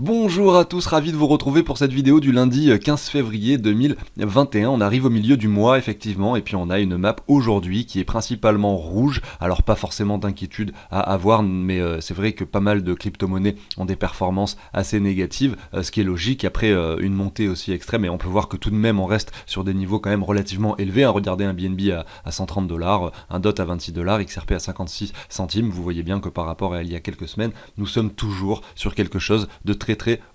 Bonjour à tous, ravi de vous retrouver pour cette vidéo du lundi 15 février 2021. On arrive au milieu du mois effectivement et puis on a une map aujourd'hui qui est principalement rouge. Alors pas forcément d'inquiétude à avoir, mais c'est vrai que pas mal de crypto-monnaies ont des performances assez négatives, ce qui est logique après une montée aussi extrême, et on peut voir que tout de même on reste sur des niveaux quand même relativement élevés. Regardez un BNB à 130 $, un DOT à 26 $, XRP à 56 centimes. Vous voyez bien que par rapport à il y a quelques semaines, nous sommes toujours sur quelque chose de très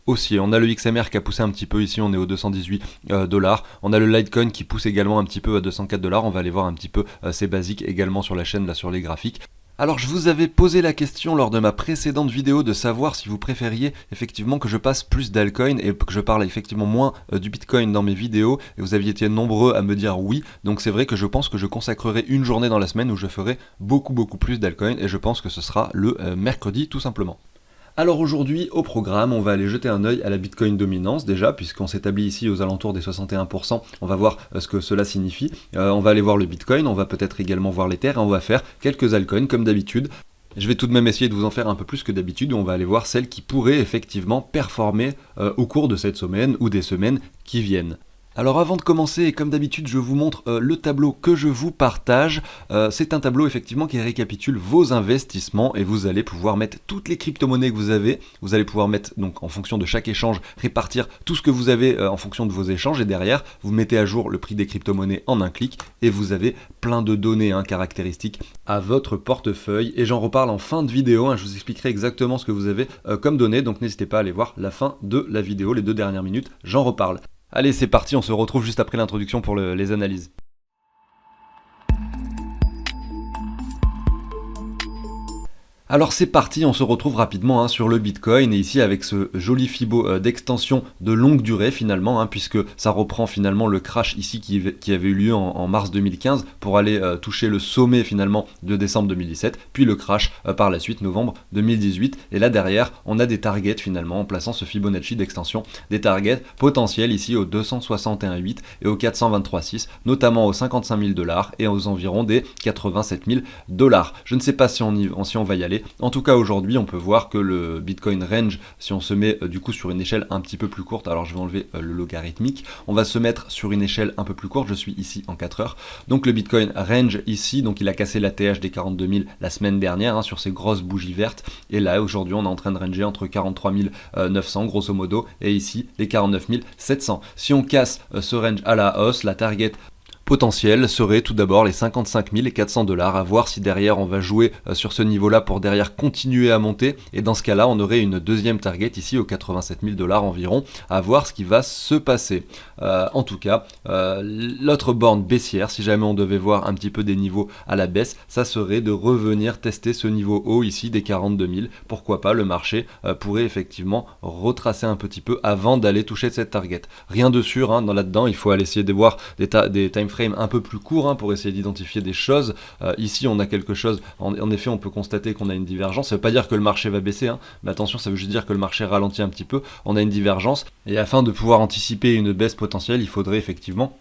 haussier. On a le XMR qui a poussé un petit peu ici, on est aux 218 $. On a le Litecoin qui pousse également un petit peu à 204 $. On va aller voir un petit peu ces basiques également sur la chaîne, là sur les graphiques. Alors je vous avais posé la question lors de ma précédente vidéo de savoir si vous préfériez effectivement que je passe plus d'altcoin et que je parle effectivement moins du Bitcoin dans mes vidéos, et vous aviez été nombreux à me dire oui. Donc c'est vrai que je pense que je consacrerai une journée dans la semaine où je ferai beaucoup plus d'altcoin, et je pense que ce sera le mercredi tout simplement. Alors aujourd'hui, au programme, on va aller jeter un œil à la Bitcoin dominance déjà, puisqu'on s'établit ici aux alentours des 61%, on va voir ce que cela signifie. On va aller voir le Bitcoin, on va peut-être également voir l'Ether, et on va faire quelques altcoins comme d'habitude. Je vais tout de même essayer de vous en faire un peu plus que d'habitude, on va aller voir celles qui pourraient effectivement performer au cours de cette semaine ou des semaines qui viennent. Alors avant de commencer, comme d'habitude, je vous montre le tableau que je vous partage. C'est un tableau effectivement qui récapitule vos investissements, et vous allez pouvoir mettre toutes les crypto-monnaies que vous avez. Vous allez pouvoir mettre, donc en fonction de chaque échange, répartir tout ce que vous avez en fonction de vos échanges, et derrière, vous mettez à jour le prix des crypto-monnaies en un clic, et vous avez plein de données caractéristiques à votre portefeuille. Et j'en reparle en fin de vidéo, je vous expliquerai exactement ce que vous avez comme données, donc n'hésitez pas à aller voir la fin de la vidéo, les 2 dernières minutes, j'en reparle. Allez, c'est parti, on se retrouve juste après l'introduction pour les analyses. Alors c'est parti, on se retrouve rapidement sur le Bitcoin, et ici avec ce joli Fibo d'extension de longue durée finalement, puisque ça reprend finalement le crash ici qui avait eu lieu en mars 2015 pour aller toucher le sommet finalement de décembre 2017, puis le crash par la suite novembre 2018, et là derrière on a des targets finalement en plaçant ce Fibonacci d'extension, des targets potentiels ici aux 261,8 et aux 423,6, notamment aux 55 000 $ et aux environs des 87 000 $. Je ne sais pas si on va y aller. En tout cas aujourd'hui on peut voir que le Bitcoin range, si on se met du coup sur une échelle un petit peu plus courte, alors je vais enlever le logarithmique, on va se mettre sur une échelle un peu plus courte, je suis ici en 4 heures, donc le Bitcoin range ici, donc il a cassé la TH des 42 000 la semaine dernière sur ces grosses bougies vertes, et là aujourd'hui on est en train de ranger entre 43 900 grosso modo et ici les 49 700. Si on casse ce range à la hausse, la target potentiel serait tout d'abord les 55 400 $, à voir si derrière on va jouer sur ce niveau là pour derrière continuer à monter, et dans ce cas là on aurait une deuxième target ici aux 87 000 $ environ, à voir ce qui va se passer. En tout cas l'autre borne baissière, si jamais on devait voir un petit peu des niveaux à la baisse, ça serait de revenir tester ce niveau haut ici des 42 000, pourquoi pas, le marché pourrait effectivement retracer un petit peu avant d'aller toucher cette target. Rien de sûr là-dedans, il faut aller essayer de voir des time frame un peu plus court pour essayer d'identifier des choses. Ici on a quelque chose, en effet on peut constater qu'on a une divergence, ça veut pas dire que le marché va baisser, mais attention, ça veut juste dire que le marché ralentit un petit peu, on a une divergence, et afin de pouvoir anticiper une baisse potentielle, il faudrait effectivement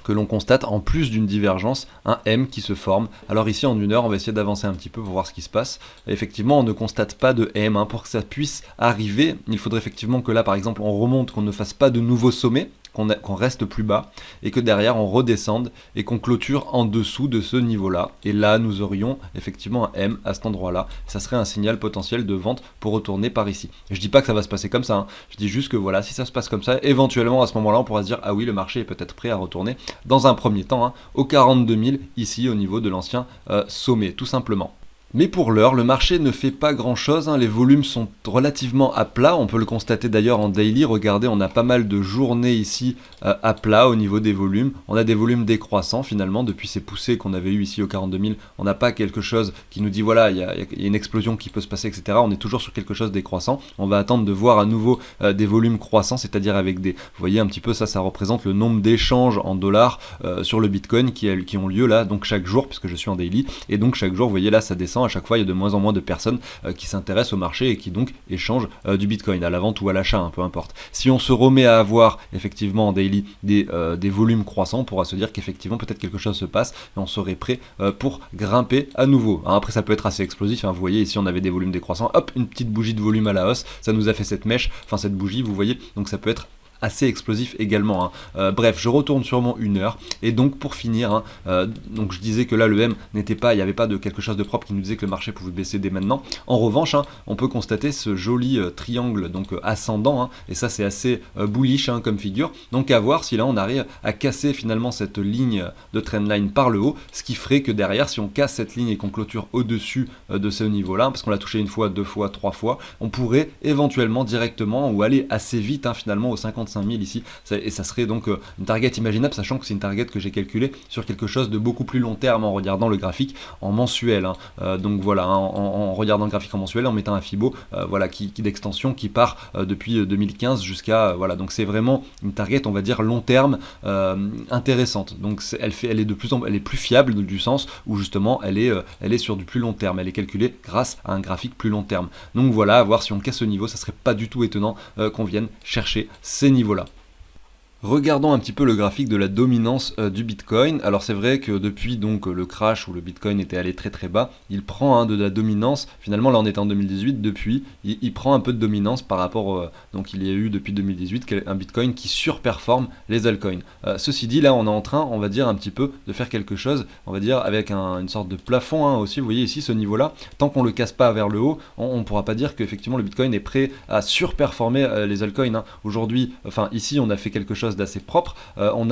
que l'on constate en plus d'une divergence un M qui se forme. Alors ici en 1 heure on va essayer d'avancer un petit peu pour voir ce qui se passe. Effectivement on ne constate pas de M, pour que ça puisse arriver il faudrait effectivement que là par exemple on remonte, qu'on ne fasse pas de nouveaux sommets, qu'on reste plus bas, et que derrière on redescende et qu'on clôture en dessous de ce niveau là, et là nous aurions effectivement un M à cet endroit là, ça serait un signal potentiel de vente pour retourner par ici. Et je dis pas que ça va se passer comme ça, je dis juste que voilà, si ça se passe comme ça, éventuellement à ce moment là on pourra se dire ah oui, le marché est peut-être prêt à retourner dans un premier temps aux 42 000 ici au niveau de l'ancien sommet tout simplement. Mais pour l'heure, le marché ne fait pas grand chose, les volumes sont relativement à plat, on peut le constater d'ailleurs en daily, regardez, on a pas mal de journées ici à plat au niveau des volumes, on a des volumes décroissants finalement, depuis ces poussées qu'on avait eues ici aux 42 000, on n'a pas quelque chose qui nous dit voilà, il y a une explosion qui peut se passer, etc. On est toujours sur quelque chose décroissant, on va attendre de voir à nouveau des volumes croissants, c'est-à-dire avec des, vous voyez un petit peu ça représente le nombre d'échanges en dollars sur le Bitcoin qui ont lieu là, donc chaque jour, puisque je suis en daily, et donc chaque jour, vous voyez là, ça descend descend, à chaque fois il y a de moins en moins de personnes qui s'intéressent au marché et qui donc échangent du Bitcoin à la vente ou à l'achat, hein, peu importe. Si on se remet à avoir effectivement en daily des volumes croissants, on pourra se dire qu'effectivement peut-être quelque chose se passe et on serait prêt pour grimper à nouveau. Hein, après ça peut être assez explosif, hein, vous voyez ici on avait des volumes décroissants, hop, une petite bougie de volume à la hausse, ça nous a fait cette mèche, enfin cette bougie, vous voyez, donc ça peut être assez explosif également, hein. Bref, je retourne sur mon 1 heure et donc pour finir, hein, donc je disais que là le M n'était pas, il n'y avait pas de quelque chose de propre qui nous disait que le marché pouvait baisser dès maintenant. En revanche, hein, on peut constater ce joli triangle donc ascendant, hein, et ça c'est assez bullish, hein, comme figure. Donc à voir si là on arrive à casser finalement cette ligne de trendline par le haut, ce qui ferait que derrière, si on casse cette ligne et qu'on clôture au-dessus de ce niveau-là, parce qu'on l'a touché une fois, deux fois, trois fois, on pourrait éventuellement directement ou aller assez vite, hein, finalement au 55 000 ici, et ça serait donc une target imaginable, sachant que c'est une target que j'ai calculée sur quelque chose de beaucoup plus long terme en regardant le graphique en mensuel, hein. Donc voilà, hein, en regardant le graphique en mensuel, en mettant un Fibo voilà, d'extension qui part depuis 2015 jusqu'à voilà, donc c'est vraiment une target, on va dire long terme, intéressante. Donc elle est plus fiable du sens où justement elle est sur du plus long terme, elle est calculée grâce à un graphique plus long terme. Donc voilà, à voir si on casse ce niveau, ça serait pas du tout étonnant qu'on vienne chercher ces niveaux-là. Regardons un petit peu le graphique de la dominance du Bitcoin. Alors c'est vrai que depuis donc le crash où le Bitcoin était allé très très bas, il prend, hein, de la dominance. Finalement là on est en 2018, depuis il prend un peu de dominance par rapport, donc il y a eu depuis 2018 un Bitcoin qui surperforme les altcoins. Ceci dit, là on est en train, on va dire un petit peu de faire quelque chose, on va dire avec une sorte de plafond, hein, aussi. Vous voyez ici ce niveau-là, tant qu'on le casse pas vers le haut, on ne pourra pas dire qu'effectivement le Bitcoin est prêt à surperformer les altcoins, hein. Aujourd'hui, enfin ici on a fait quelque chose d'assez propre, on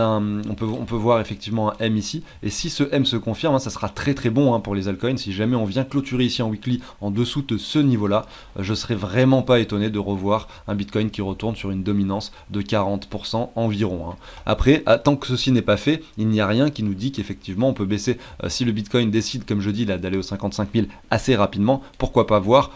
peut voir effectivement un M ici, et si ce M se confirme, hein, ça sera très très bon, hein, pour les altcoins. Si jamais on vient clôturer ici en weekly en dessous de ce niveau là, je serais vraiment pas étonné de revoir un Bitcoin qui retourne sur une dominance de 40% environ, hein. Après, tant que ceci n'est pas fait, il n'y a rien qui nous dit qu'effectivement on peut baisser, si le Bitcoin décide, comme je dis là, d'aller aux 55 000 assez rapidement, pourquoi pas voir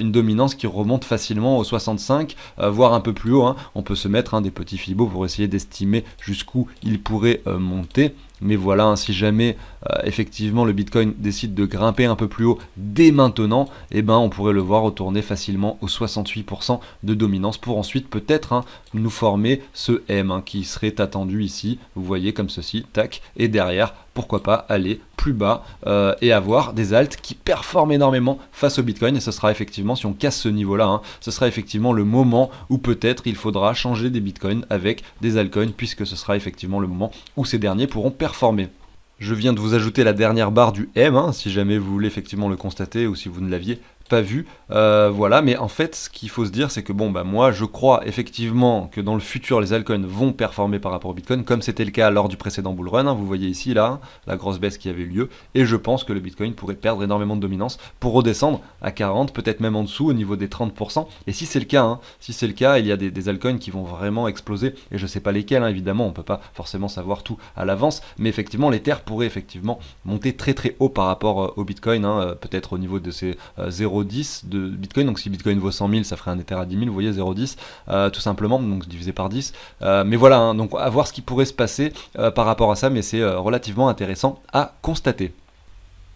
une dominance qui remonte facilement aux 65, voire un peu plus haut, hein. On peut se mettre, hein, des petits fibos pour essayer d'estimer jusqu'où il pourrait monter. Mais voilà, hein, si jamais effectivement le Bitcoin décide de grimper un peu plus haut dès maintenant, eh ben, on pourrait le voir retourner facilement aux 68% de dominance pour ensuite peut-être, hein, nous former ce M, hein, qui serait attendu ici, vous voyez, comme ceci, tac, et derrière, pourquoi pas aller plus bas et avoir des alts qui performent énormément face au Bitcoin. Et ce sera effectivement, si on casse ce niveau-là, hein, ce sera effectivement le moment où peut-être il faudra changer des Bitcoins avec des altcoins, puisque ce sera effectivement le moment où ces derniers pourront performer. Je viens de vous ajouter la dernière barre du M, hein, si jamais vous voulez effectivement le constater ou si vous ne l'aviez pas vu, voilà. Mais en fait, ce qu'il faut se dire, c'est que bon, bah moi je crois effectivement que dans le futur les altcoins vont performer par rapport au Bitcoin, comme c'était le cas lors du précédent bull run, hein. Vous voyez ici là la grosse baisse qui avait eu lieu, et je pense que le Bitcoin pourrait perdre énormément de dominance pour redescendre à 40, peut-être même en dessous au niveau des 30%. Et si c'est le cas, hein, si c'est le cas, il y a des altcoins qui vont vraiment exploser, et je sais pas lesquels, hein, évidemment, on peut pas forcément savoir tout à l'avance, mais effectivement l'Ether pourrait effectivement monter très très haut par rapport au Bitcoin, hein, peut-être au niveau de ces 0,10 de Bitcoin. Donc si Bitcoin vaut 100 000, ça ferait un Ether à 10 000, vous voyez, 0,10 tout simplement, donc divisé par 10. Mais voilà, hein, donc à voir ce qui pourrait se passer par rapport à ça, mais c'est relativement intéressant à constater.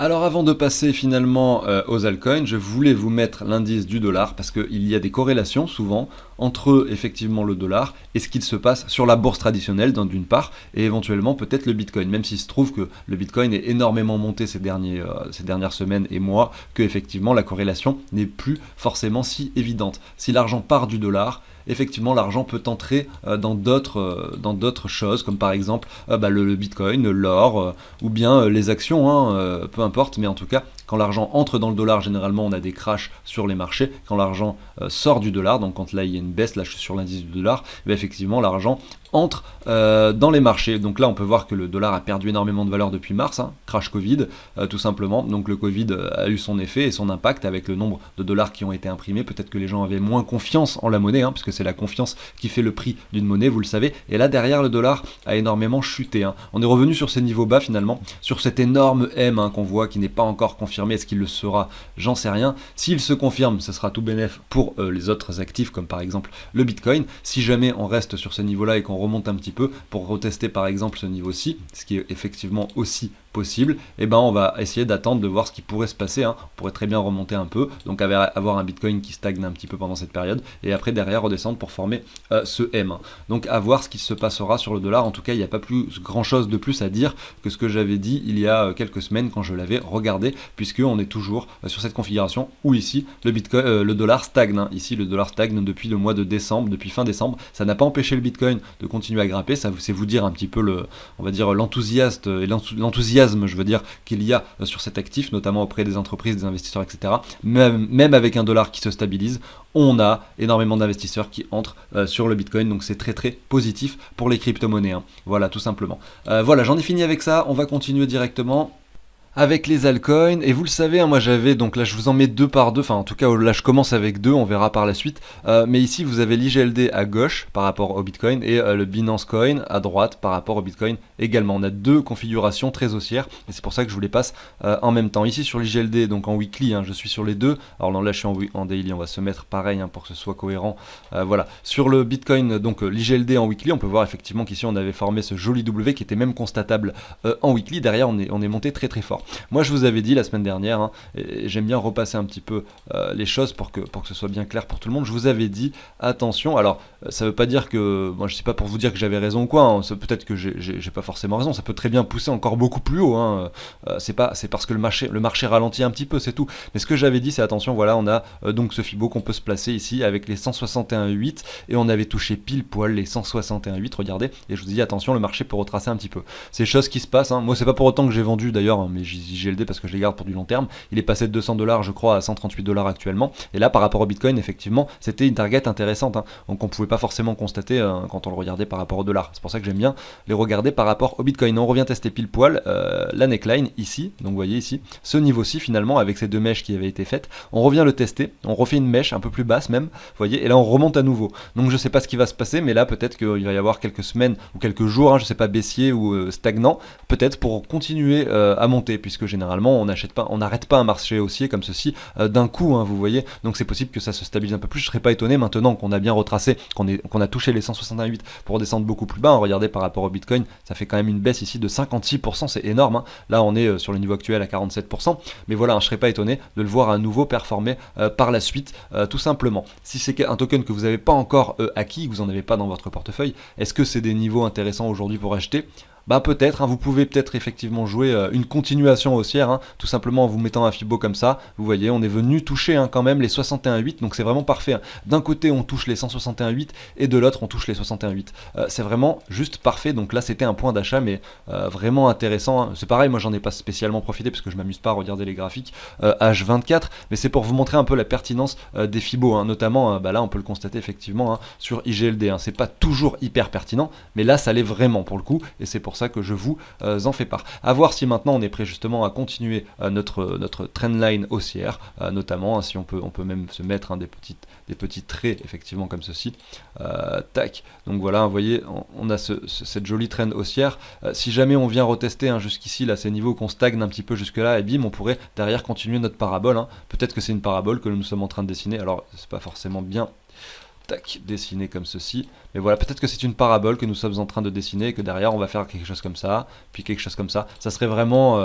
Alors avant de passer finalement aux altcoins, je voulais vous mettre l'indice du dollar parce qu'il y a des corrélations souvent entre effectivement le dollar et ce qu'il se passe sur la bourse traditionnelle d'une part, et éventuellement peut-être le Bitcoin, même s'il se trouve que le Bitcoin est énormément monté ces dernières semaines et mois, que effectivement la corrélation n'est plus forcément si évidente. Si l'argent part du dollar, effectivement l'argent peut entrer dans d'autres choses, comme par exemple le Bitcoin, l'or, ou bien les actions, hein, peu importe, mais en tout cas quand l'argent entre dans le dollar, généralement on a des crashs sur les marchés. Quand l'argent sort du dollar, donc quand là il y a une baisse, là je suis sur l'indice du dollar, effectivement l'argent entre dans les marchés. Donc là on peut voir que le dollar a perdu énormément de valeur depuis mars, hein, crash Covid tout simplement. Donc le Covid a eu son effet et son impact avec le nombre de dollars qui ont été imprimés. Peut-être que les gens avaient moins confiance en la monnaie, hein, puisque c'est la confiance qui fait le prix d'une monnaie, vous le savez. Et là derrière, le dollar a énormément chuté, hein. On est revenu sur ces niveaux bas finalement, sur cet énorme M, hein, qu'on voit, qui n'est pas encore confirmé. Est-ce qu'il le sera? J'en sais rien. S'il se confirme, ce sera tout bénef pour les autres actifs, comme par exemple le Bitcoin. Si jamais on reste sur ce niveau-là et qu'on remonte un petit peu pour retester par exemple ce niveau-ci, ce qui est effectivement aussi possible, et ben on va essayer d'attendre de voir ce qui pourrait se passer, hein. On pourrait très bien remonter un peu, donc avoir un Bitcoin qui stagne un petit peu pendant cette période, et après derrière redescendre pour former ce M. Donc à voir ce qui se passera sur le dollar. En tout cas, il n'y a pas plus grand chose de plus à dire que ce que j'avais dit il y a quelques semaines quand je l'avais regardé, puisque on est toujours sur cette configuration où ici le Bitcoin, le dollar stagne, hein. Ici le dollar stagne depuis le mois de décembre, depuis fin décembre. Ça n'a pas empêché le Bitcoin de continuer à grimper. Ça c'est vous dire un petit peu on va dire l'enthousiasme, je veux dire, qu'il y a sur cet actif, notamment auprès des entreprises, des investisseurs, etc. Même avec un dollar qui se stabilise, on a énormément d'investisseurs qui entrent sur le Bitcoin, donc c'est très très positif pour les crypto-monnaies, hein. Voilà, tout simplement. Voilà, j'en ai fini avec ça, on va continuer directement avec les altcoins, et vous le savez, hein, moi j'avais, donc là je vous en mets deux par deux, enfin en tout cas là je commence avec deux, on verra par la suite, mais ici vous avez l'IGLD à gauche par rapport au Bitcoin, et le Binance Coin à droite par rapport au Bitcoin également. On a deux configurations très haussières, et c'est pour ça que je vous les passe en même temps. Ici sur l'IGLD, donc en weekly, hein, je suis sur les deux, alors non, là je suis en daily, on va se mettre pareil, hein, pour que ce soit cohérent, voilà. Sur le Bitcoin, donc l'IGLD en weekly, on peut voir effectivement qu'ici on avait formé ce joli W qui était même constatable en weekly, derrière on est monté très très fort. Moi je vous avais dit la semaine dernière, hein, et j'aime bien repasser un petit peu les choses pour que ce soit bien clair pour tout le monde, je vous avais dit attention, alors ça veut pas dire que, moi je sais pas pour vous dire que j'avais raison ou quoi, hein, peut-être que j'ai pas forcément raison, ça peut très bien pousser encore beaucoup plus haut, hein, c'est parce que le marché ralentit un petit peu, c'est tout, mais ce que j'avais dit c'est attention, voilà, on a donc ce Fibo qu'on peut se placer ici avec les 161,8, et on avait touché pile poil les 161,8, regardez, et je vous dis attention, le marché peut retracer un petit peu, c'est choses qui se passent, hein. Moi c'est pas pour autant que j'ai vendu d'ailleurs, hein, mais j'ai parce que je les garde pour du long terme. Il est passé de $200 je crois à 138 $ actuellement, et là par rapport au Bitcoin effectivement c'était une target intéressante, hein. Donc on pouvait pas forcément constater quand on le regardait par rapport au dollar, c'est pour ça que j'aime bien les regarder par rapport au Bitcoin. On revient tester pile poil la neckline ici, donc vous voyez ici ce niveau-ci finalement avec ces deux mèches qui avaient été faites, on revient le tester, on refait une mèche un peu plus basse même, vous voyez, et là on remonte à nouveau, donc je sais pas ce qui va se passer, mais là peut-être qu'il va y avoir quelques semaines ou quelques jours, hein, je sais pas, baissier ou stagnant, peut-être pour continuer à monter, puisque généralement on n'arrête pas un marché haussier comme ceci d'un coup, hein, vous voyez, donc c'est possible que ça se stabilise un peu plus. Je serais pas étonné maintenant qu'on a bien retracé, qu'on a touché les 168 pour descendre beaucoup plus bas, hein. Regardez par rapport au Bitcoin, ça fait quand même une baisse ici de 56%, c'est énorme, hein. Là on est sur le niveau actuel à 47%, mais voilà, hein, je serais pas étonné de le voir à nouveau performer par la suite, tout simplement. Si c'est un token que vous n'avez pas encore acquis, que vous n'en avez pas dans votre portefeuille, est-ce que c'est des niveaux intéressants aujourd'hui pour acheter ? Bah peut-être, hein, vous pouvez peut-être effectivement jouer une continuation haussière, hein, tout simplement en vous mettant un Fibo comme ça. Vous voyez, on est venu toucher, hein, quand même les 61,8, donc c'est vraiment parfait, hein. D'un côté on touche les 161,8 et de l'autre on touche les 61,8. C'est vraiment juste parfait, donc là c'était un point d'achat, mais vraiment intéressant, hein. C'est pareil, moi j'en ai pas spécialement profité parce que je m'amuse pas à regarder les graphiques H24, mais c'est pour vous montrer un peu la pertinence des Fibo, hein, notamment, bah là on peut le constater effectivement, hein, sur IGLD, hein. C'est pas toujours hyper pertinent, mais là ça l'est vraiment pour le coup, et c'est pour ça que je vous en fais part. A voir si maintenant on est prêt justement à continuer notre trendline haussière, notamment, hein, si on peut même se mettre, hein, des petits traits effectivement comme ceci, tac, donc voilà, hein, vous voyez, on a cette jolie trend haussière. Si jamais on vient retester, hein, jusqu'ici, là ces niveaux, qu'on stagne un petit peu jusque là, et bim, on pourrait derrière continuer notre parabole, hein. Peut-être que c'est une parabole que nous sommes en train de dessiner, alors c'est pas forcément bien, tac, dessiné comme ceci, mais voilà, peut-être que c'est une parabole que nous sommes en train de dessiner, et que derrière on va faire quelque chose comme ça, puis quelque chose comme ça, ça serait vraiment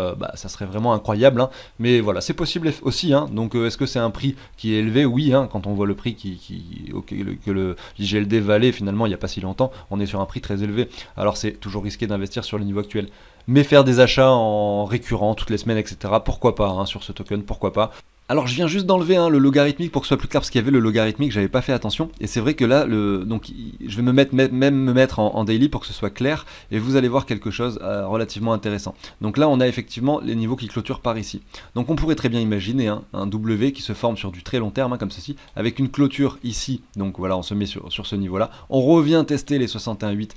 incroyable, hein. Mais voilà, c'est possible aussi, hein. Donc est-ce que c'est un prix qui est élevé? Oui, hein, quand on voit le prix que le l'IGLD valait finalement il n'y a pas si longtemps, on est sur un prix très élevé, alors c'est toujours risqué d'investir sur les niveaux actuels. Mais faire des achats en récurrent toutes les semaines, etc., pourquoi pas, hein, sur ce token, pourquoi pas. Alors je viens juste d'enlever, hein, le logarithmique pour que ce soit plus clair, parce qu'il y avait le logarithmique, j'avais pas fait attention, et c'est vrai que là, donc je vais me mettre en daily pour que ce soit clair, et vous allez voir quelque chose relativement intéressant. Donc là on a effectivement les niveaux qui clôturent par ici. Donc on pourrait très bien imaginer, hein, un W qui se forme sur du très long terme, hein, comme ceci, avec une clôture ici, donc voilà, on se met sur ce niveau-là, on revient tester les 61,8.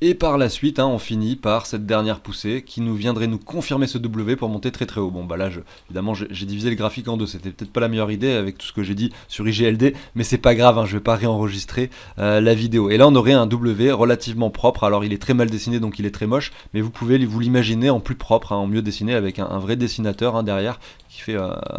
Et par la suite, hein, on finit par cette dernière poussée qui nous viendrait nous confirmer ce W pour monter très très haut. Bon bah là, évidemment, j'ai divisé le graphique en deux, c'était peut-être pas la meilleure idée avec tout ce que j'ai dit sur IGLD, mais c'est pas grave, hein, je vais pas réenregistrer la vidéo. Et là, on aurait un W relativement propre, alors il est très mal dessiné, donc il est très moche, mais vous pouvez vous l'imaginer en plus propre, hein, en mieux dessiné, avec un vrai dessinateur, hein, derrière, qui fait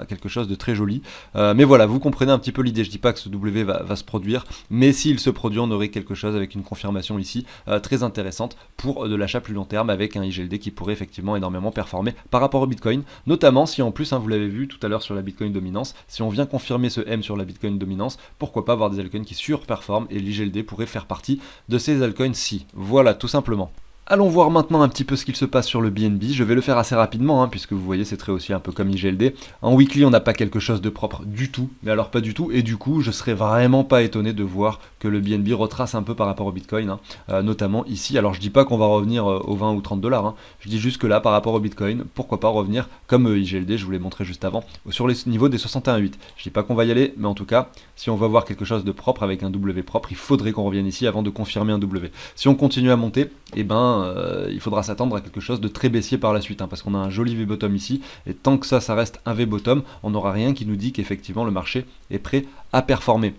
quelque chose de très joli. Mais voilà, vous comprenez un petit peu l'idée. Je dis pas que ce W va se produire, mais s'il se produit, on aurait quelque chose avec une confirmation ici très intéressante pour de l'achat plus long terme avec un IGLD qui pourrait effectivement énormément performer par rapport au Bitcoin, notamment si en plus, vous l'avez vu tout à l'heure sur la Bitcoin dominance, si on vient confirmer ce M sur la Bitcoin dominance, pourquoi pas avoir des altcoins qui surperforment et l'IGLD pourrait faire partie de ces altcoins-ci. Voilà, tout simplement. Allons voir maintenant un petit peu ce qu'il se passe sur le BNB. Je vais le faire assez rapidement, puisque vous voyez c'est très aussi un peu comme IGLD. En weekly on n'a pas quelque chose de propre du tout, mais alors pas du tout, et du coup je serais vraiment pas étonné de voir que le BNB retrace un peu par rapport au Bitcoin, notamment ici. Alors je dis pas qu'on va revenir aux 20 ou 30 $, je dis juste que là par rapport au Bitcoin, pourquoi pas revenir comme IGLD, je vous l'ai montré juste avant, sur les niveaux des 61,8. Je dis pas qu'on va y aller, mais en tout cas, si on va voir quelque chose de propre avec un W propre, il faudrait qu'on revienne ici avant de confirmer un W. Si on continue à monter, et il faudra s'attendre à quelque chose de très baissier par la suite, parce qu'on a un joli V-bottom ici, et tant que ça reste un V-bottom, on n'aura rien qui nous dit qu'effectivement le marché est prêt à performer.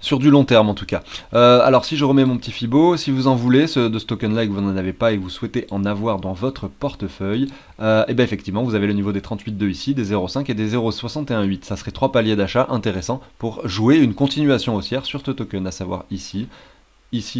Sur du long terme en tout cas. Alors si je remets mon petit Fibo, si vous en voulez de ce token là et que vous n'en avez pas et que vous souhaitez en avoir dans votre portefeuille, et bien effectivement vous avez le niveau des 38,2 ici, des 0,5 et des 0,61,8. Ça serait 3 paliers d'achat intéressants pour jouer une continuation haussière sur ce token, à savoir ici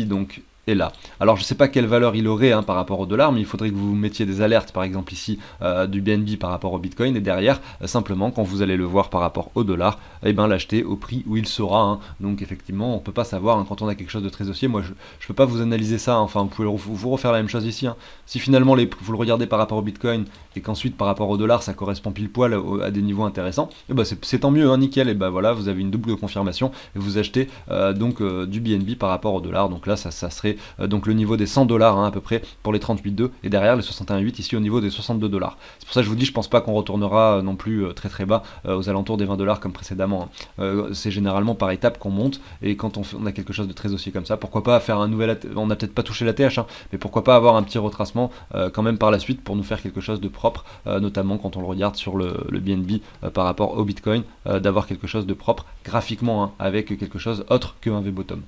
donc et là. Alors je ne sais pas quelle valeur il aurait par rapport au dollar, mais il faudrait que vous mettiez des alertes, par exemple ici du BNB par rapport au Bitcoin, et derrière, simplement quand vous allez le voir par rapport au dollar, l'acheter au prix où il sera. Donc effectivement, on ne peut pas savoir quand on a quelque chose de très haussier. Moi je ne peux pas vous analyser ça, enfin vous pouvez vous refaire la même chose ici. Si finalement vous le regardez par rapport au Bitcoin et qu'ensuite par rapport au dollar ça correspond pile poil à des niveaux intéressants, c'est tant mieux, nickel, et voilà, vous avez une double confirmation et vous achetez du BNB par rapport au dollar. Donc là ça serait donc le niveau des 100 $, à peu près pour les 38,2 et derrière les 61,8 ici au niveau des 62 $. C'est pour ça que je vous dis, je pense pas qu'on retournera non plus très très bas aux alentours des 20 $ comme précédemment. C'est généralement par étapes qu'on monte, et quand on a quelque chose de très haussier comme ça, pourquoi pas faire un nouvel on n'a peut-être pas touché la TH, mais pourquoi pas avoir un petit retracement quand même par la suite pour nous faire quelque chose de propre, notamment quand on le regarde sur le BNB par rapport au Bitcoin, d'avoir quelque chose de propre graphiquement, avec quelque chose autre qu'un V-bottom.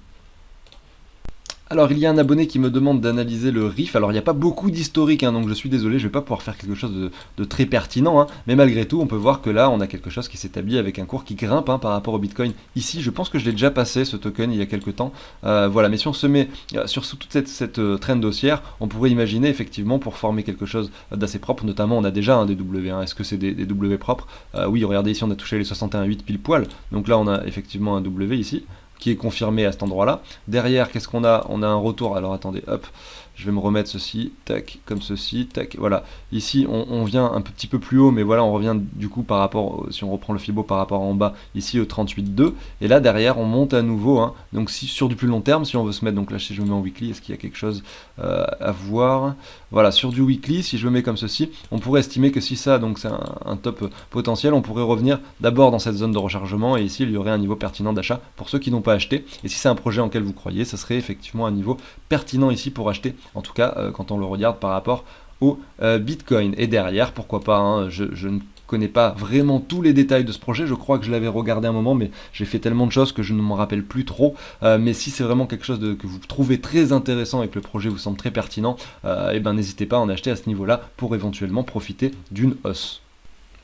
Alors il y a un abonné qui me demande d'analyser le RIF. Alors il n'y a pas beaucoup d'historique, donc je suis désolé, je ne vais pas pouvoir faire quelque chose de très pertinent, mais malgré tout on peut voir que là on a quelque chose qui s'établit avec un cours qui grimpe par rapport au Bitcoin. Ici je pense que je l'ai déjà passé ce token il y a quelques temps, voilà, mais si on se met sur toute cette trend haussière, on pourrait imaginer effectivement pour former quelque chose d'assez propre, notamment on a déjà un DW, est-ce que c'est des W propres? Oui, regardez ici on a touché les 61,8 pile poil, donc là on a effectivement un W ici, qui est confirmé à cet endroit-là. Derrière, qu'est-ce qu'on a? On a un retour. Alors attendez, hop, je vais me remettre ceci, tac, comme ceci, tac, voilà. Ici, on vient un petit peu plus haut, mais voilà, on revient du coup par rapport, si on reprend le Fibo par rapport en bas, ici au 38,2, et là derrière, on monte à nouveau, donc si sur du plus long terme, si on veut se mettre, donc là si je me mets en weekly, est-ce qu'il y a quelque chose à voir? Voilà, sur du weekly, si je me mets comme ceci, on pourrait estimer que si ça, donc c'est un top potentiel, on pourrait revenir d'abord dans cette zone de rechargement, et ici il y aurait un niveau pertinent d'achat pour ceux qui n'ont pas acheté, et si c'est un projet en lequel vous croyez, ça serait effectivement un niveau pertinent ici pour acheter, en tout cas quand on le regarde par rapport au Bitcoin. Et derrière, pourquoi pas, je ne connais pas vraiment tous les détails de ce projet, je crois que je l'avais regardé un moment, mais j'ai fait tellement de choses que je ne m'en rappelle plus trop, mais si c'est vraiment quelque chose que vous trouvez très intéressant et que le projet vous semble très pertinent, n'hésitez pas à en acheter à ce niveau-là pour éventuellement profiter d'une hausse.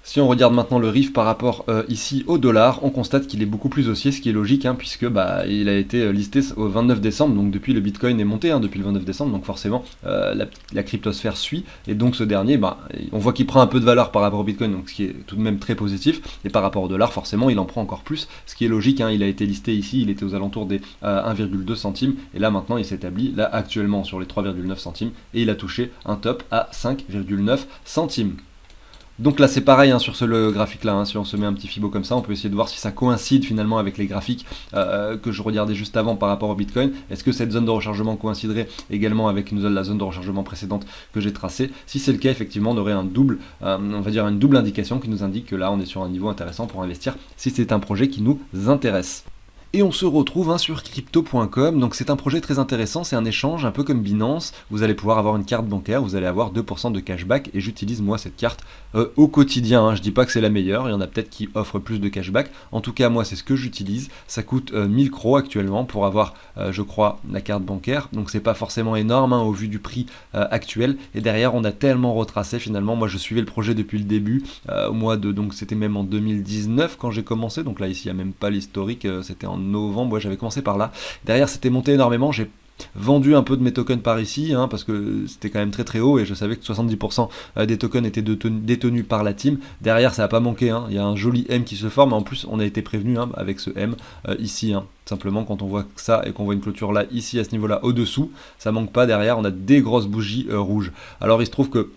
Si on regarde maintenant le RIF par rapport ici au dollar, on constate qu'il est beaucoup plus haussier, ce qui est logique, puisque il a été listé au 29 décembre, donc depuis le Bitcoin est monté, depuis le 29 décembre, donc forcément la cryptosphère suit, et donc ce dernier, on voit qu'il prend un peu de valeur par rapport au Bitcoin, donc ce qui est tout de même très positif, et par rapport au dollar, forcément, il en prend encore plus, ce qui est logique, il a été listé ici, il était aux alentours des 1,2 centimes, et là maintenant il s'établit là actuellement sur les 3,9 centimes, et il a touché un top à 5,9 centimes. Donc là c'est pareil sur ce graphique là, si on se met un petit Fibo comme ça, on peut essayer de voir si ça coïncide finalement avec les graphiques que je regardais juste avant par rapport au Bitcoin. Est-ce que cette zone de rechargement coïnciderait également avec la zone de rechargement précédente que j'ai tracée? Si c'est le cas, effectivement on aurait un double, on va dire une double indication qui nous indique que là on est sur un niveau intéressant pour investir si c'est un projet qui nous intéresse. Et on se retrouve sur crypto.com, donc c'est un projet très intéressant, c'est un échange un peu comme Binance, vous allez pouvoir avoir une carte bancaire, vous allez avoir 2% de cashback, et j'utilise moi cette carte au quotidien, hein. Je dis pas que c'est la meilleure, il y en a peut-être qui offrent plus de cashback, en tout cas moi c'est ce que j'utilise, ça coûte 1000 CRO actuellement pour avoir je crois la carte bancaire, donc c'est pas forcément énorme hein, au vu du prix actuel, et derrière on a tellement retracé finalement, moi je suivais le projet depuis le début, au mois de, donc c'était même en 2019 quand j'ai commencé, donc là ici il n'y a même pas l'historique, c'était en novembre, ouais, j'avais commencé par là. Derrière, c'était monté énormément. J'ai vendu un peu de mes tokens par ici, hein, parce que c'était quand même très très haut et je savais que 70% des tokens étaient détenus par la team. Derrière, ça n'a pas manqué, hein. Il y a un joli M qui se forme. En plus, on a été prévenu hein, avec ce M ici. Hein. Simplement, quand on voit ça et qu'on voit une clôture là, ici, à ce niveau-là, au-dessous, ça manque pas. Derrière, on a des grosses bougies rouges. Alors, il se trouve que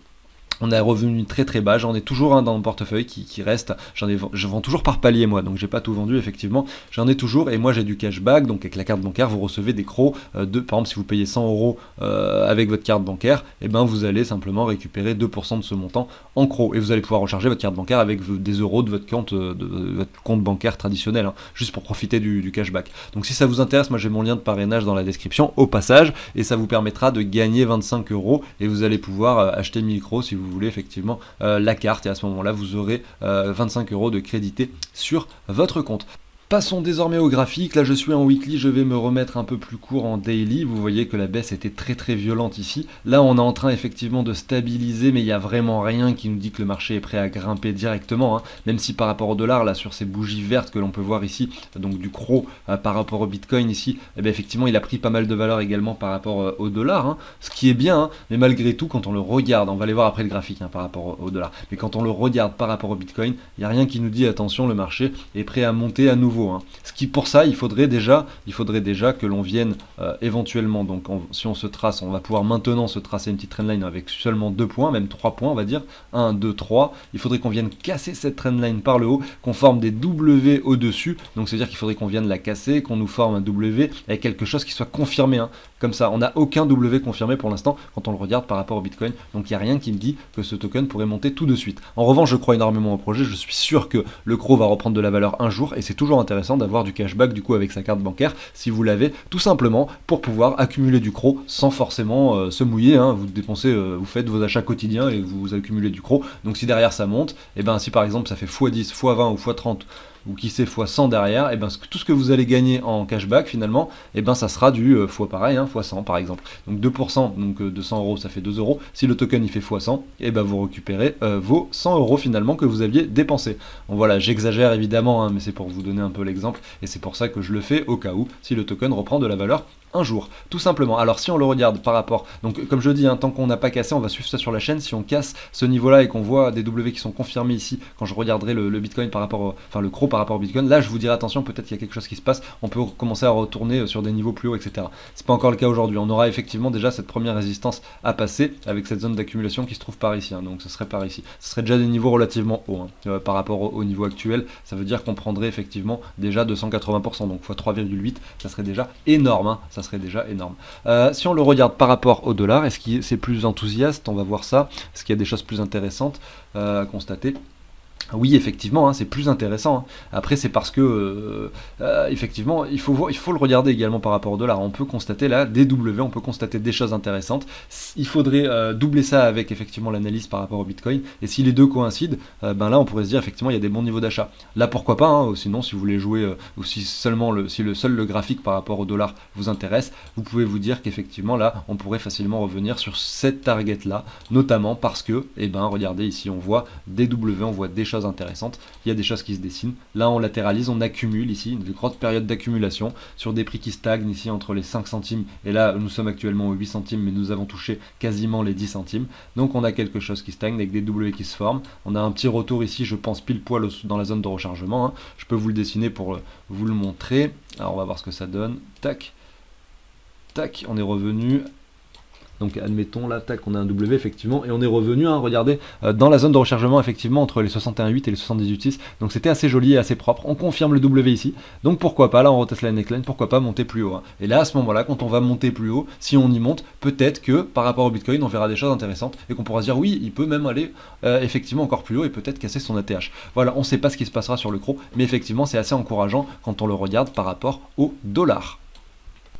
on a revenu très très bas, j'en ai toujours un dans mon portefeuille qui reste, je vends toujours par palier moi, donc j'ai pas tout vendu effectivement, j'en ai toujours et moi j'ai du cashback, donc avec la carte bancaire vous recevez des crocs par exemple si vous payez 100 euros avec votre carte bancaire, et ben vous allez simplement récupérer 2% de ce montant en crocs et vous allez pouvoir recharger votre carte bancaire avec des euros de votre compte bancaire traditionnel, hein, juste pour profiter du cashback. Donc si ça vous intéresse, moi j'ai mon lien de parrainage dans la description au passage et ça vous permettra de gagner 25 euros et vous allez pouvoir acheter 1000 crocs si vous voulez effectivement la carte et à ce moment là vous aurez 25 euros de crédité sur votre compte. Passons désormais au graphique, là je suis en weekly, je vais me remettre un peu plus court en daily, vous voyez que la baisse était très très violente ici, là on est en train effectivement de stabiliser mais il n'y a vraiment rien qui nous dit que le marché est prêt à grimper directement, hein. Même si par rapport au dollar, là sur ces bougies vertes que l'on peut voir ici, donc du CRO par rapport au Bitcoin ici, eh bien, effectivement il a pris pas mal de valeur également par rapport au dollar, hein, ce qui est bien, hein, mais malgré tout quand on le regarde, on va aller voir après le graphique hein, par rapport au dollar, mais quand on le regarde par rapport au Bitcoin, il n'y a rien qui nous dit attention le marché est prêt à monter à nouveau. Hein. Ce qui pour ça il faudrait déjà que l'on vienne éventuellement, donc si on se trace, on va pouvoir maintenant se tracer une petite trendline avec seulement 2 points, même 3 points on va dire, 1, 2, 3, il faudrait qu'on vienne casser cette trendline par le haut, qu'on forme des W au dessus, donc c'est à dire qu'il faudrait qu'on vienne la casser, qu'on nous forme un W avec quelque chose qui soit confirmé, hein. Comme ça, on n'a aucun W confirmé pour l'instant quand on le regarde par rapport au Bitcoin, donc il n'y a rien qui me dit que ce token pourrait monter tout de suite. En revanche, je crois énormément au projet, je suis sûr que le CRO va reprendre de la valeur un jour et c'est toujours intéressant d'avoir du cashback du coup avec sa carte bancaire si vous l'avez, tout simplement pour pouvoir accumuler du CRO sans forcément se mouiller, hein. Vous dépensez, vous faites vos achats quotidiens et vous accumulez du CRO, donc si derrière ça monte, et ben si par exemple ça fait x10, x20 ou x30 ou qui sait x100 derrière, et ben tout ce que vous allez gagner en cashback finalement, et ben ça sera du fois pareil, hein, x100 par exemple. Donc 2%, donc de 100 euros ça fait 2 euros. Si le token il fait x100, et ben vous récupérez vos 100 euros finalement que vous aviez dépensé. Bon voilà, j'exagère évidemment, hein, mais c'est pour vous donner un peu l'exemple, et c'est pour ça que je le fais au cas où, si le token reprend de la valeur un jour, tout simplement. Alors si on le regarde par rapport, donc comme je dis, hein, tant qu'on n'a pas cassé, on va suivre ça sur la chaîne. Si on casse ce niveau-là et qu'on voit des W qui sont confirmés ici, quand je regarderai le Bitcoin par rapport, enfin le CRO par rapport au Bitcoin, là je vous dirai attention, peut-être qu'il y a quelque chose qui se passe, on peut commencer à retourner sur des niveaux plus hauts, etc. C'est pas encore le cas aujourd'hui. On aura effectivement déjà cette première résistance à passer avec cette zone d'accumulation qui se trouve par ici, hein, donc ce serait par ici. Ce serait déjà des niveaux relativement hauts hein, par rapport au niveau actuel. Ça veut dire qu'on prendrait effectivement déjà 280%, donc x 3,8, ça serait déjà énorme, hein, ça serait déjà énorme. Si on le regarde par rapport au dollar, est-ce que c'est plus enthousiaste? On va voir ça. Est-ce qu'il y a des choses plus intéressantes à constater? Oui, effectivement, hein, c'est plus intéressant. Hein. Après, c'est parce que, effectivement, il faut le regarder également par rapport au dollar. On peut constater là des W, on peut constater des choses intéressantes. Il faudrait doubler ça avec effectivement l'analyse par rapport au Bitcoin. Et si les deux coïncident, ben là, on pourrait se dire effectivement, il y a des bons niveaux d'achat. Là, pourquoi pas, hein, sinon, si vous voulez jouer, ou si seulement le graphique par rapport au dollar vous intéresse, vous pouvez vous dire qu'effectivement, là, on pourrait facilement revenir sur cette target-là, notamment parce que, eh ben, regardez, ici, on voit des W, on voit des choses intéressantes, il y a des choses qui se dessinent. Là on latéralise, on accumule ici, une grande période d'accumulation sur des prix qui stagnent ici entre les 5 centimes et là nous sommes actuellement aux 8 centimes mais nous avons touché quasiment les 10 centimes. Donc on a quelque chose qui stagne avec des W qui se forment. On a un petit retour ici, je pense pile poil dans la zone de rechargement, hein. Je peux vous le dessiner pour vous le montrer. Alors on va voir ce que ça donne. Tac, tac, on est revenu. Donc admettons là, tac, on a un W effectivement, et on est revenu, hein, regardez, dans la zone de rechargement effectivement entre les 61.8 et les 78.6. Donc c'était assez joli et assez propre. On confirme le W ici. Donc pourquoi pas, là on reteste la neckline, pourquoi pas monter plus haut, hein. Et là à ce moment-là, quand on va monter plus haut, si on y monte, peut-être que par rapport au Bitcoin, on verra des choses intéressantes et qu'on pourra se dire oui, il peut même aller effectivement encore plus haut et peut-être casser son ATH. Voilà, on ne sait pas ce qui se passera sur le CRO, mais effectivement c'est assez encourageant quand on le regarde par rapport au dollar.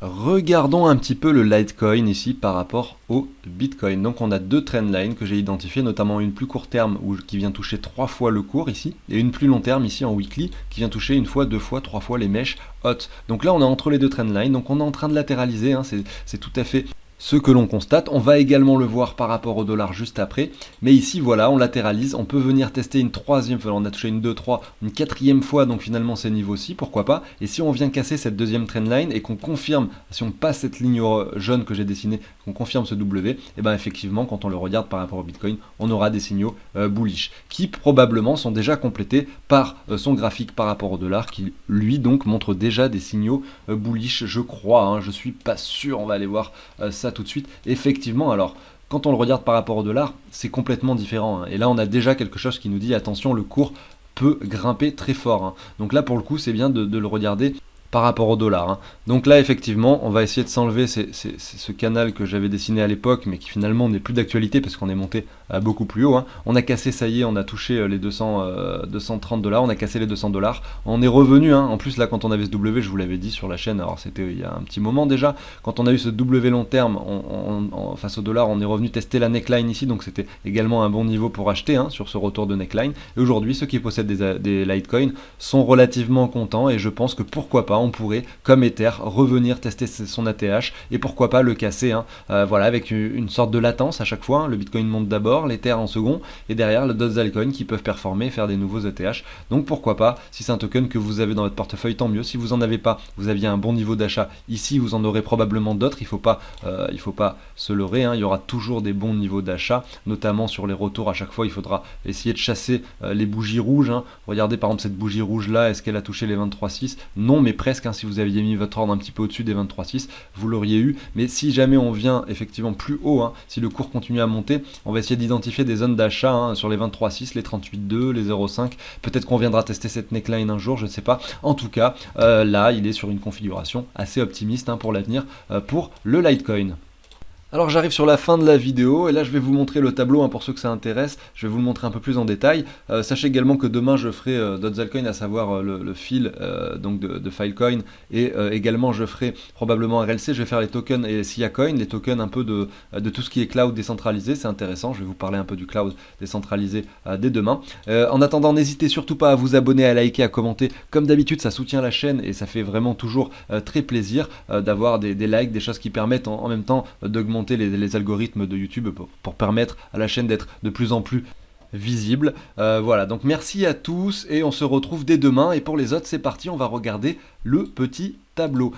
Regardons un petit peu le Litecoin ici par rapport au Bitcoin. Donc on a deux trendlines que j'ai identifiées, notamment une plus court terme qui vient toucher 3 fois le cours ici, et une plus long terme ici en weekly qui vient toucher 1 fois, 2 fois, 3 fois les mèches hautes. Donc là on est entre les deux trendlines, donc on est en train de latéraliser, hein, c'est tout à fait ce que l'on constate. On va également le voir par rapport au dollar juste après, mais ici voilà, on latéralise, on peut venir tester une troisième fois, on a touché une 2, 3, une quatrième fois, donc finalement ces niveaux-ci, pourquoi pas, et si on vient casser cette deuxième trendline et qu'on confirme, si on passe cette ligne jaune que j'ai dessinée, qu'on confirme ce W, et bien effectivement quand on le regarde par rapport au Bitcoin, on aura des signaux bullish, qui probablement sont déjà complétés par son graphique par rapport au dollar, qui lui donc montre déjà des signaux bullish, je crois, hein, je suis pas sûr, on va aller voir ça tout de suite. Effectivement, alors quand on le regarde par rapport au dollar, c'est complètement différent, hein. Et là on a déjà quelque chose qui nous dit attention, le cours peut grimper très fort, hein. Donc là pour le coup c'est bien de le regarder par rapport au dollar, hein. Donc là effectivement on va essayer de s'enlever ce canal que j'avais dessiné à l'époque mais qui finalement n'est plus d'actualité parce qu'on est monté beaucoup plus haut, hein. On a cassé, ça y est, on a touché les 230 $, on a cassé les 200 $, on est revenu, hein. En plus là quand on avait ce W, je vous l'avais dit sur la chaîne, alors c'était il y a un petit moment déjà, quand on a eu ce W long terme face au dollar, on est revenu tester la neckline ici, donc c'était également un bon niveau pour acheter, hein, sur ce retour de neckline. Et aujourd'hui ceux qui possèdent des Litecoin sont relativement contents et je pense que pourquoi pas on pourrait, comme Ether, revenir tester son ATH et pourquoi pas le casser, hein, voilà, avec une sorte de latence à chaque fois, hein. Le Bitcoin monte d'abord, l'Ether en second, et derrière d'autres altcoins qui peuvent performer, faire des nouveaux ATH. Donc pourquoi pas, si c'est un token que vous avez dans votre portefeuille, tant mieux. Si vous en avez pas, vous aviez un bon niveau d'achat ici, vous en aurez probablement d'autres. Il faut pas se leurrer, hein. Il y aura toujours des bons niveaux d'achat, notamment sur les retours. À chaque fois, il faudra essayer de chasser les bougies rouges, hein. Regardez par exemple cette bougie rouge là, est-ce qu'elle a touché les 23,6? Non, mais presque, hein. Si vous aviez mis votre ordre un petit peu au-dessus des 23,6, vous l'auriez eu. Mais si jamais on vient effectivement plus haut, hein, si le cours continue à monter, on va essayer d'identifier des zones d'achat, hein, sur les 23,6, les 38,2, les 0,5. Peut-être qu'on viendra tester cette neckline un jour, je ne sais pas. En tout cas, là, il est sur une configuration assez optimiste, hein, pour l'avenir, pour le Litecoin. Alors j'arrive sur la fin de la vidéo et là je vais vous montrer le tableau, hein, pour ceux que ça intéresse. Je vais vous le montrer un peu plus en détail. Sachez également que demain je ferai d'autres altcoins, à savoir le fil donc de Filecoin, et également je ferai probablement RLC. Je vais faire les tokens et SIA Coin, les tokens un peu de tout ce qui est cloud décentralisé. C'est intéressant, je vais vous parler un peu du cloud décentralisé dès demain. En attendant, n'hésitez surtout pas à vous abonner, à liker, à commenter. Comme d'habitude, ça soutient la chaîne et ça fait vraiment toujours très plaisir d'avoir des likes, des choses qui permettent en même temps d'augmenter les algorithmes de YouTube pour permettre à la chaîne d'être de plus en plus visible. Voilà, donc merci à tous et on se retrouve dès demain. Et pour les autres, c'est parti, on va regarder le petit tableau.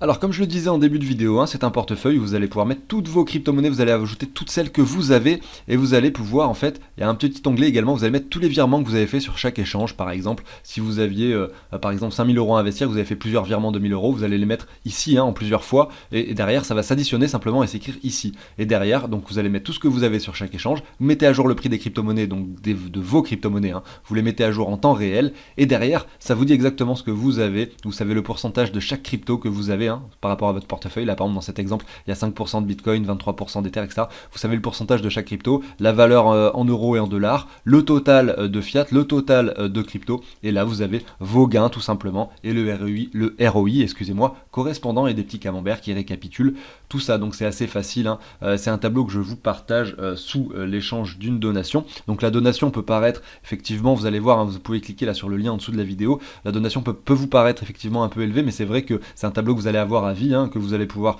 Alors comme je le disais en début de vidéo, hein, c'est un portefeuille où vous allez pouvoir mettre toutes vos crypto-monnaies, vous allez ajouter toutes celles que vous avez et vous allez pouvoir, en fait, il y a un petit onglet également, vous allez mettre tous les virements que vous avez fait sur chaque échange. Par exemple, si vous aviez par exemple 5 000 € à investir, vous avez fait plusieurs virements de 1 000 €, vous allez les mettre ici, hein, en plusieurs fois, et derrière ça va s'additionner simplement et s'écrire ici. Et derrière, donc vous allez mettre tout ce que vous avez sur chaque échange, vous mettez à jour le prix des crypto-monnaies, donc de vos crypto-monnaies, hein, vous les mettez à jour en temps réel, et derrière ça vous dit exactement ce que vous avez, vous savez le pourcentage de chaque crypto que vous avez, hein, par rapport à votre portefeuille. Là par exemple dans cet exemple il y a 5% de Bitcoin, 23% d'Ether, etc. Vous savez le pourcentage de chaque crypto, la valeur en euros et en dollars, le total de fiat, le total de crypto, et là vous avez vos gains tout simplement, et le ROI excusez-moi, correspondant, et des petits camemberts qui récapitulent tout ça. Donc c'est assez facile, hein. C'est un tableau que je vous partage sous l'échange d'une donation. Donc la donation peut paraître, effectivement vous allez voir, hein, vous pouvez cliquer là sur le lien en dessous de la vidéo, la donation peut vous paraître effectivement un peu élevée, mais c'est vrai que c'est un tableau que vous allez avoir à vie, hein, que vous allez pouvoir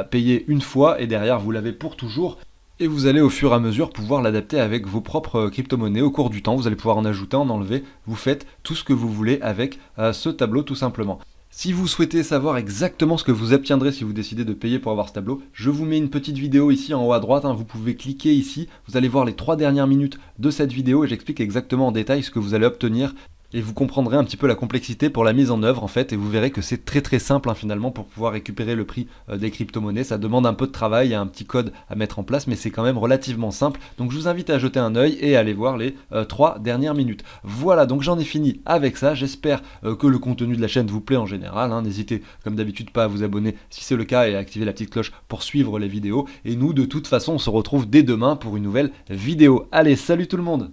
payer une fois et derrière vous l'avez pour toujours. Et vous allez au fur et à mesure pouvoir l'adapter avec vos propres crypto-monnaies au cours du temps. Vous allez pouvoir en ajouter, en enlever. Vous faites tout ce que vous voulez avec ce tableau tout simplement. Si vous souhaitez savoir exactement ce que vous obtiendrez si vous décidez de payer pour avoir ce tableau, je vous mets une petite vidéo ici en haut à droite, hein, vous pouvez cliquer ici, vous allez voir les 3 dernières minutes de cette vidéo et j'explique exactement en détail ce que vous allez obtenir et vous comprendrez un petit peu la complexité pour la mise en œuvre en fait, et vous verrez que c'est très très simple hein, finalement pour pouvoir récupérer le prix des crypto-monnaies. Ça demande un peu de travail, il y a un petit code à mettre en place, mais c'est quand même relativement simple. Donc je vous invite à jeter un œil et à aller voir les 3 dernières minutes. Voilà, donc j'en ai fini avec ça. J'espère que le contenu de la chaîne vous plaît en général, hein. N'hésitez comme d'habitude pas à vous abonner si c'est le cas et à activer la petite cloche pour suivre les vidéos. Et nous de toute façon on se retrouve dès demain pour une nouvelle vidéo. Allez, salut tout le monde!